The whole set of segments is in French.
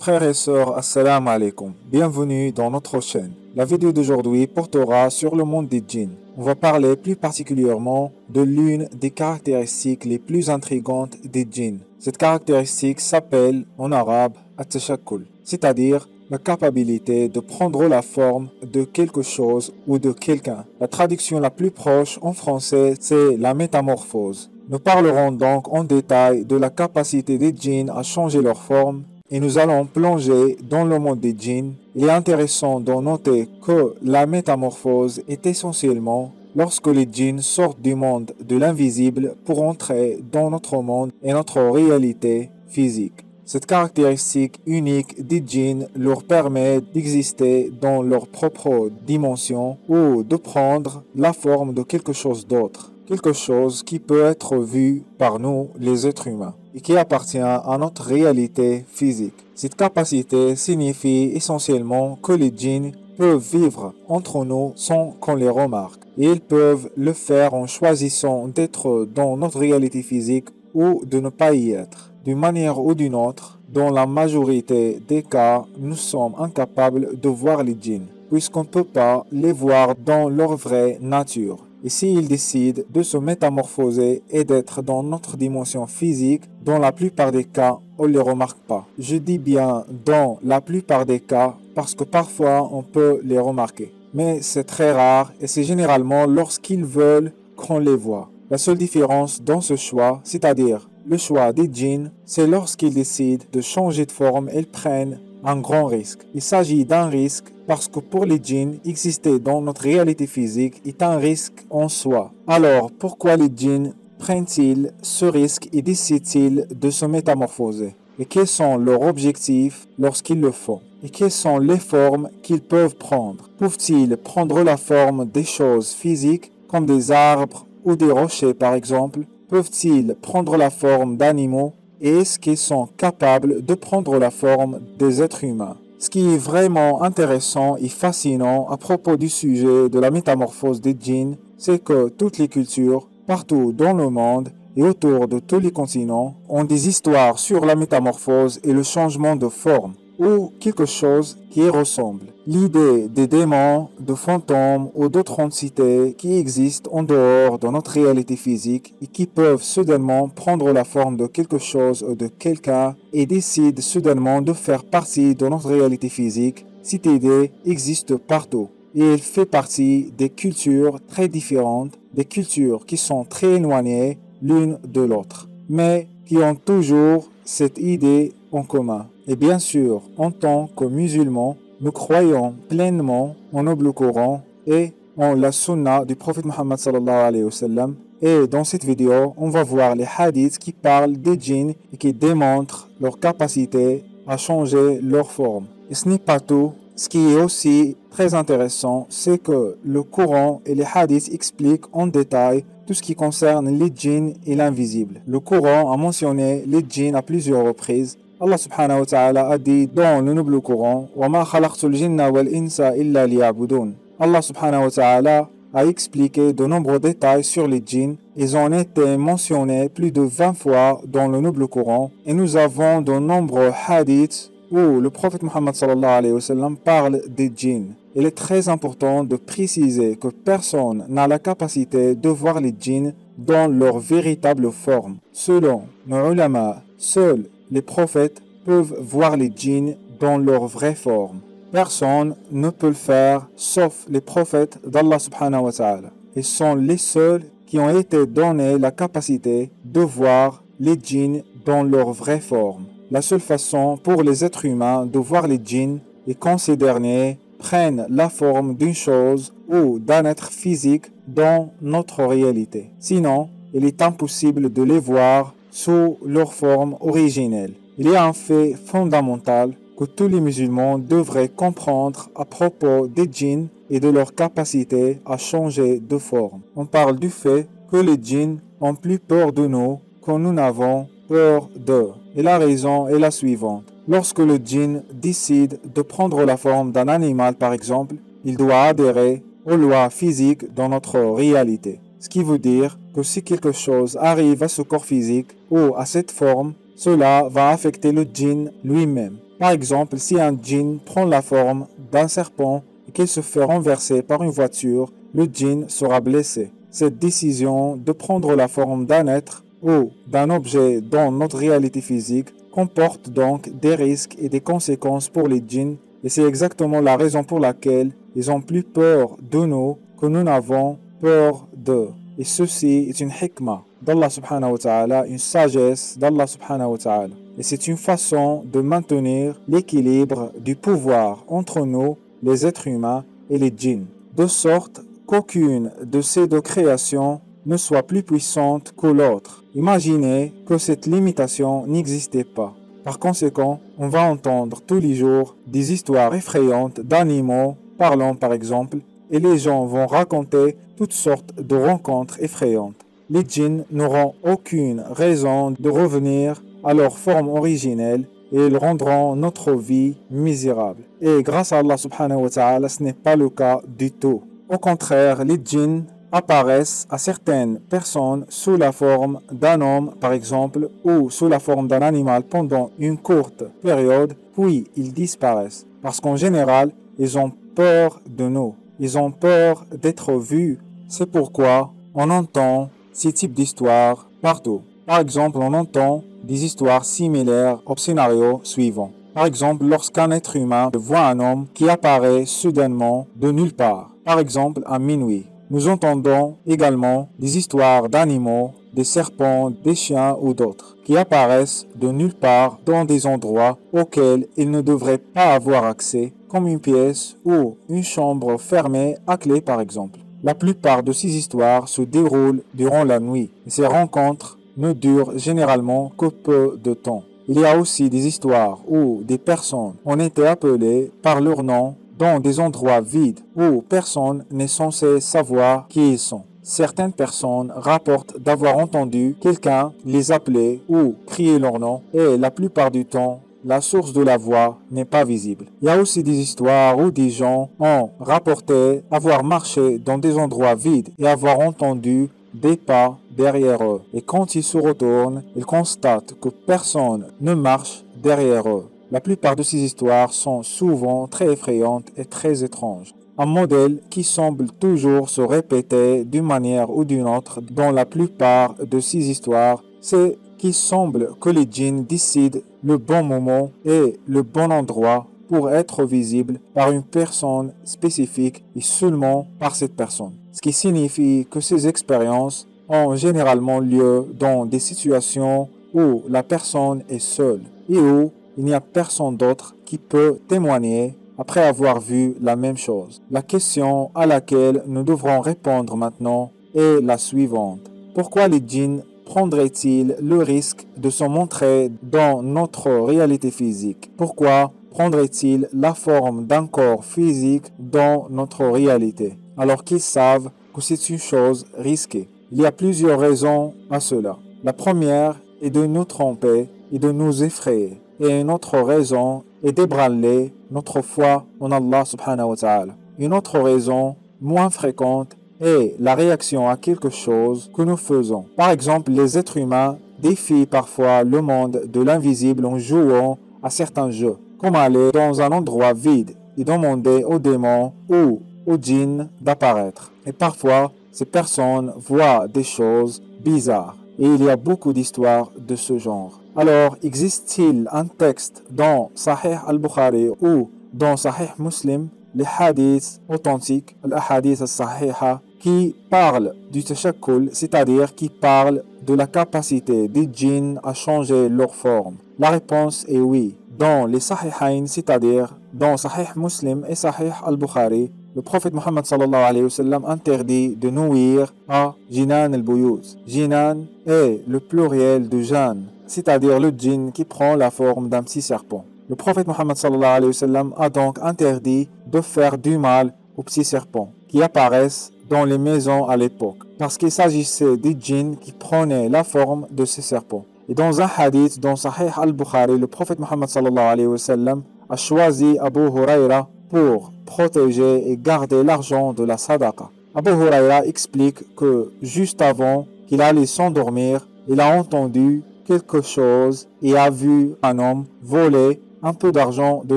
Frères et sœurs, assalamu alaikum. Bienvenue dans notre chaîne. La vidéo d'aujourd'hui portera sur le monde des djinns. On va parler plus particulièrement de l'une des caractéristiques les plus intrigantes des djinns. Cette caractéristique s'appelle en arabe at-tashakkul, c'est-à-dire la capacité de prendre la forme de quelque chose ou de quelqu'un. La traduction la plus proche en français, c'est la métamorphose. Nous parlerons donc en détail de la capacité des djinns à changer leur forme et nous allons plonger dans le monde des djinns. Il est intéressant de noter que la métamorphose est essentiellement lorsque les djinns sortent du monde de l'invisible pour entrer dans notre monde et notre réalité physique. Cette caractéristique unique des djinns leur permet d'exister dans leur propre dimension ou de prendre la forme de quelque chose d'autre, quelque chose qui peut être vu par nous, les êtres humains, et qui appartient à notre réalité physique. Cette capacité signifie essentiellement que les djinns peuvent vivre entre nous sans qu'on les remarque, et ils peuvent le faire en choisissant d'être dans notre réalité physique ou de ne pas y être. D'une manière ou d'une autre, dans la majorité des cas, nous sommes incapables de voir les djinns, puisqu'on ne peut pas les voir dans leur vraie nature. Et s'ils décident de se métamorphoser et d'être dans notre dimension physique, dans la plupart des cas, on ne les remarque pas. Je dis bien dans la plupart des cas, parce que parfois on peut les remarquer. Mais c'est très rare et c'est généralement lorsqu'ils veulent qu'on les voit. La seule différence dans ce choix, c'est-à-dire le choix des djinns, c'est lorsqu'ils décident de changer de forme, ils prennent un grand risque. Il s'agit d'un risque parce que pour les djinns, exister dans notre réalité physique est un risque en soi. Alors, pourquoi les djinns prennent-ils ce risque et décident-ils de se métamorphoser? Et quels sont leurs objectifs lorsqu'ils le font? Et quelles sont les formes qu'ils peuvent prendre? Peuvent-ils prendre la forme des choses physiques comme des arbres ou des rochers par exemple? Peuvent-ils prendre la forme d'animaux? Et est-ce qu'ils sont capables de prendre la forme des êtres humains? Ce qui est vraiment intéressant et fascinant à propos du sujet de la métamorphose des djinns, c'est que toutes les cultures, partout dans le monde et autour de tous les continents, ont des histoires sur la métamorphose et le changement de forme, ou quelque chose qui y ressemble. L'idée des démons, de fantômes ou d'autres entités qui existent en dehors de notre réalité physique et qui peuvent soudainement prendre la forme de quelque chose ou de quelqu'un et décident soudainement de faire partie de notre réalité physique, cette idée existe partout. Et elle fait partie des cultures très différentes, des cultures qui sont très éloignées l'une de l'autre, mais qui ont toujours cette idée en commun. Et bien sûr, en tant que musulmans, nous croyons pleinement en noble Coran et en la sunna du prophète Muhammad sallallahu alayhi wa sallam. Et dans cette vidéo, on va voir les hadiths qui parlent des djinns et qui démontrent leur capacité à changer leur forme. Et ce n'est pas tout. Ce qui est aussi très intéressant, c'est que le Coran et les hadiths expliquent en détail tout ce qui concerne les djinns et l'invisible. Le Coran a mentionné les djinns à plusieurs reprises. Allah subhanahu wa ta'ala a dit dans le noble Coran وَمَا خَلَقْتُ الْجِنَّ وَالْإِنسَ إِلَّا لِيَعْبُدُونَ. Allah subhanahu wa ta'ala a expliqué de nombreux détails sur les djinns. Ils ont été mentionnés plus de 20 fois dans le noble Coran et nous avons de nombreux hadiths où le prophète Muhammad sallallahu alayhi wa sallam parle des djinns. Il est très important de préciser que personne n'a la capacité de voir les djinns dans leur véritable forme. Selon nos ulama, seuls les prophètes peuvent voir les djinns dans leur vraie forme. Personne ne peut le faire sauf les prophètes d'Allah subhanahu wa ta'ala. Ils sont les seuls qui ont été donnés la capacité de voir les djinns dans leur vraie forme. La seule façon pour les êtres humains de voir les djinns est quand ces derniers prennent la forme d'une chose ou d'un être physique dans notre réalité. Sinon, il est impossible de les voir sous leur forme originelle. Il y a un fait fondamental que tous les musulmans devraient comprendre à propos des djinns et de leur capacité à changer de forme. On parle du fait que les djinns ont plus peur de nous que nous n'avons peur d'eux. Et la raison est la suivante. Lorsque le djinn décide de prendre la forme d'un animal par exemple, il doit adhérer aux lois physiques dans notre réalité. Ce qui veut dire que si quelque chose arrive à ce corps physique ou à cette forme, cela va affecter le djinn lui-même. Par exemple, si un djinn prend la forme d'un serpent et qu'il se fait renverser par une voiture, le djinn sera blessé. Cette décision de prendre la forme d'un être ou d'un objet dans notre réalité physique comporte donc des risques et des conséquences pour les djinns, et c'est exactement la raison pour laquelle ils ont plus peur de nous que nous n'avons peur d'eux. Et ceci est une hikmah d'Allah subhanahu wa ta'ala, une sagesse d'Allah subhanahu wa ta'ala. Et c'est une façon de maintenir l'équilibre du pouvoir entre nous, les êtres humains, et les djinns, de sorte qu'aucune de ces deux créations ne soit plus puissante que l'autre. Imaginez que cette limitation n'existait pas. Par conséquent, on va entendre tous les jours des histoires effrayantes d'animaux parlant par exemple, et les gens vont raconter toutes sortes de rencontres effrayantes. Les djinns n'auront aucune raison de revenir à leur forme originelle et ils rendront notre vie misérable. Et grâce à Allah subhanahu wa ta'ala, ce n'est pas le cas du tout. Au contraire, les djinns apparaissent à certaines personnes sous la forme d'un homme, par exemple, ou sous la forme d'un animal pendant une courte période, puis ils disparaissent. Parce qu'en général, ils ont peur de nous. Ils ont peur d'être vus. C'est pourquoi on entend ces types d'histoires partout. Par exemple, on entend des histoires similaires au scénario suivant. Par exemple, lorsqu'un être humain voit un homme qui apparaît soudainement de nulle part, par exemple à minuit. Nous entendons également des histoires d'animaux, des serpents, des chiens ou d'autres, qui apparaissent de nulle part dans des endroits auxquels ils ne devraient pas avoir accès, comme une pièce ou une chambre fermée à clé par exemple. La plupart de ces histoires se déroulent durant la nuit, et ces rencontres ne durent généralement que peu de temps. Il y a aussi des histoires où des personnes ont été appelées par leur nom dans des endroits vides où personne n'est censé savoir qui ils sont. Certaines personnes rapportent d'avoir entendu quelqu'un les appeler ou crier leur nom et la plupart du temps, la source de la voix n'est pas visible. Il y a aussi des histoires où des gens ont rapporté avoir marché dans des endroits vides et avoir entendu des pas derrière eux. Et quand ils se retournent, ils constatent que personne ne marche derrière eux. La plupart de ces histoires sont souvent très effrayantes et très étranges. Un modèle qui semble toujours se répéter d'une manière ou d'une autre dans la plupart de ces histoires, c'est qu'il semble que les djinns décident le bon moment et le bon endroit pour être visibles par une personne spécifique et seulement par cette personne. Ce qui signifie que ces expériences ont généralement lieu dans des situations où la personne est seule et où il n'y a personne d'autre qui peut témoigner après avoir vu la même chose. La question à laquelle nous devrons répondre maintenant est la suivante. Pourquoi les djinns prendraient-ils le risque de se montrer dans notre réalité physique? Pourquoi prendraient-ils la forme d'un corps physique dans notre réalité, alors qu'ils savent que c'est une chose risquée? Il y a plusieurs raisons à cela. La première est de nous tromper et de nous effrayer. Et une autre raison est d'ébranler notre foi en Allah subhanahu wa ta'ala. Une autre raison, moins fréquente, est la réaction à quelque chose que nous faisons. Par exemple, les êtres humains défient parfois le monde de l'invisible en jouant à certains jeux, comme aller dans un endroit vide et demander aux démons ou aux djinns d'apparaître. Et parfois, ces personnes voient des choses bizarres. Et il y a beaucoup d'histoires de ce genre. Alors, existe-t-il un texte dans Sahih al-Bukhari ou dans Sahih Muslim, les hadiths authentiques, les hadiths al-Sahiha, qui parlent du tashakkul, c'est-à-dire qui parlent de la capacité des djinns à changer leur forme? La réponse est oui. Dans les Sahihain, c'est-à-dire dans Sahih Muslim et Sahih al-Bukhari, le prophète Mohammed sallallahu alayhi wa sallam interdit de nuire à Jinan al-Buyuz. Jinan est le pluriel de Jan, c'est-à-dire le djinn qui prend la forme d'un petit serpent. Le prophète Mohammed sallallahu alayhi wa sallam a donc interdit de faire du mal aux petits serpents qui apparaissent dans les maisons à l'époque, parce qu'il s'agissait des djinns qui prenaient la forme de ces serpents. Et dans un hadith, dans Sahih al-Bukhari, le prophète Mohammed sallallahu alayhi wa sallam a choisi Abu Huraira pour protéger et garder l'argent de la sadaqa. Abu Huraira explique que juste avant qu'il allait s'endormir, il a entendu quelque chose et a vu un homme voler un peu d'argent, de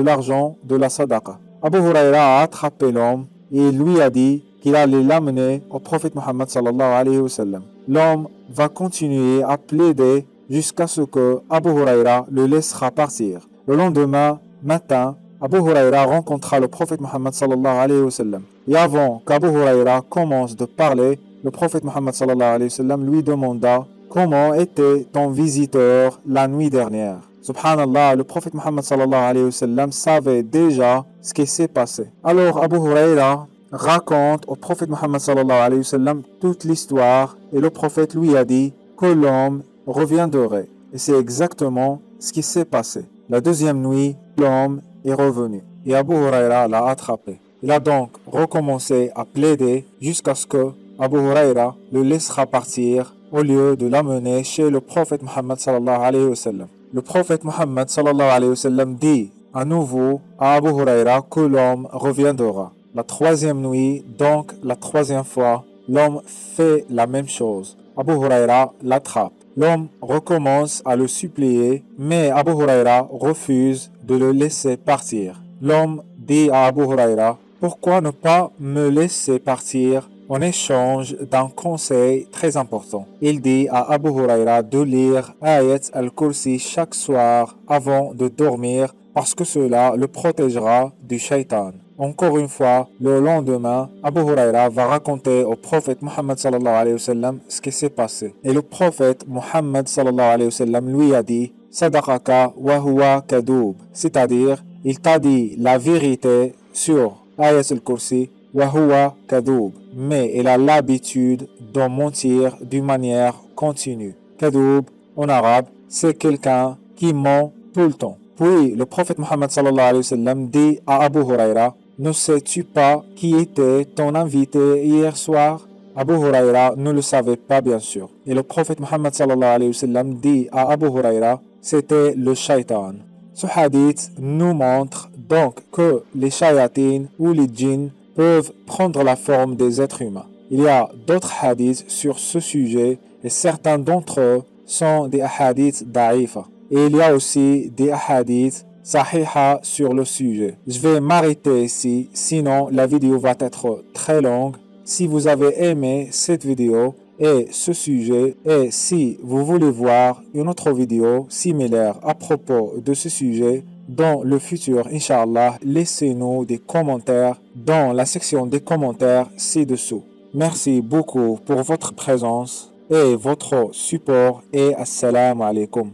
l'argent de la sadaqa. Abu Huraira a attrapé l'homme et lui a dit qu'il allait l'amener au prophète Muhammad sallallahu alayhi wa sallam. L'homme va continuer à plaider jusqu'à ce que Abu Huraira le laissera partir. Le lendemain matin, Abu Huraira rencontra le prophète Muhammad sallallahu alayhi wa sallam. Et avant qu'Abu Huraira commence de parler, le prophète Muhammad sallallahu alayhi wa sallam lui demanda « Comment était ton visiteur la nuit dernière ?» Subhanallah, le prophète Muhammad sallallahu alayhi wa sallam savait déjà ce qui s'est passé. Alors Abu Huraira raconte au prophète Muhammad sallallahu alayhi wa sallam toute l'histoire et le prophète lui a dit que l'homme reviendrait. Et c'est exactement ce qui s'est passé. La deuxième nuit, l'homme est revenu et Abu Huraira l'a attrapé. Il a donc recommencé à plaider jusqu'à ce que Abu Huraira le laissera partir au lieu de l'amener chez le prophète Muhammad sallallahu alayhi wa sallam. Le prophète Muhammad sallallahu alayhi wa sallam dit à nouveau à Abu Huraira que l'homme reviendra. La troisième nuit, donc la troisième fois, l'homme fait la même chose. Abu Huraira l'attrape. L'homme recommence à le supplier, mais Abu Huraira refuse de le laisser partir. L'homme dit à Abu Huraira, « Pourquoi ne pas me laisser partir en échange d'un conseil très important ?» Il dit à Abu Huraira de lire Ayat al-Kursi chaque soir avant de dormir parce que cela le protégera du shaitan. Encore une fois, le lendemain, Abu Huraira va raconter au prophète Muhammad sallallahu alayhi wa sallam ce qui s'est passé. Et le prophète Muhammad sallallahu alayhi wa sallam lui a dit « Sadaqaka wa huwa kadoub », c'est-à-dire, il t'a dit la vérité sur Ayat al-Kursi wa huwa kadoub, mais il a l'habitude de mentir d'une manière continue. Kadoub, en arabe, c'est quelqu'un qui ment tout le temps. Puis, le prophète Muhammad sallallahu alayhi wa sallam dit à Abu Huraira, « Ne sais-tu pas qui était ton invité hier soir ?» Abu Huraira ne le savait pas bien sûr. Et le prophète Muhammad sallallahu alayhi wa sallam dit à Abu Huraira, « C'était le shaitan. » Ce hadith nous montre donc que les shayatines ou les djinns peuvent prendre la forme des êtres humains. Il y a d'autres hadiths sur ce sujet et certains d'entre eux sont des hadiths da'ifa. Et il y a aussi des hadiths sahiha sur le sujet. Je vais m'arrêter ici, sinon la vidéo va être très longue. Si vous avez aimé cette vidéo et ce sujet, et si vous voulez voir une autre vidéo similaire à propos de ce sujet dans le futur, Inch'Allah, laissez-nous des commentaires dans la section des commentaires ci-dessous. Merci beaucoup pour votre présence et votre support et assalamu alaikum.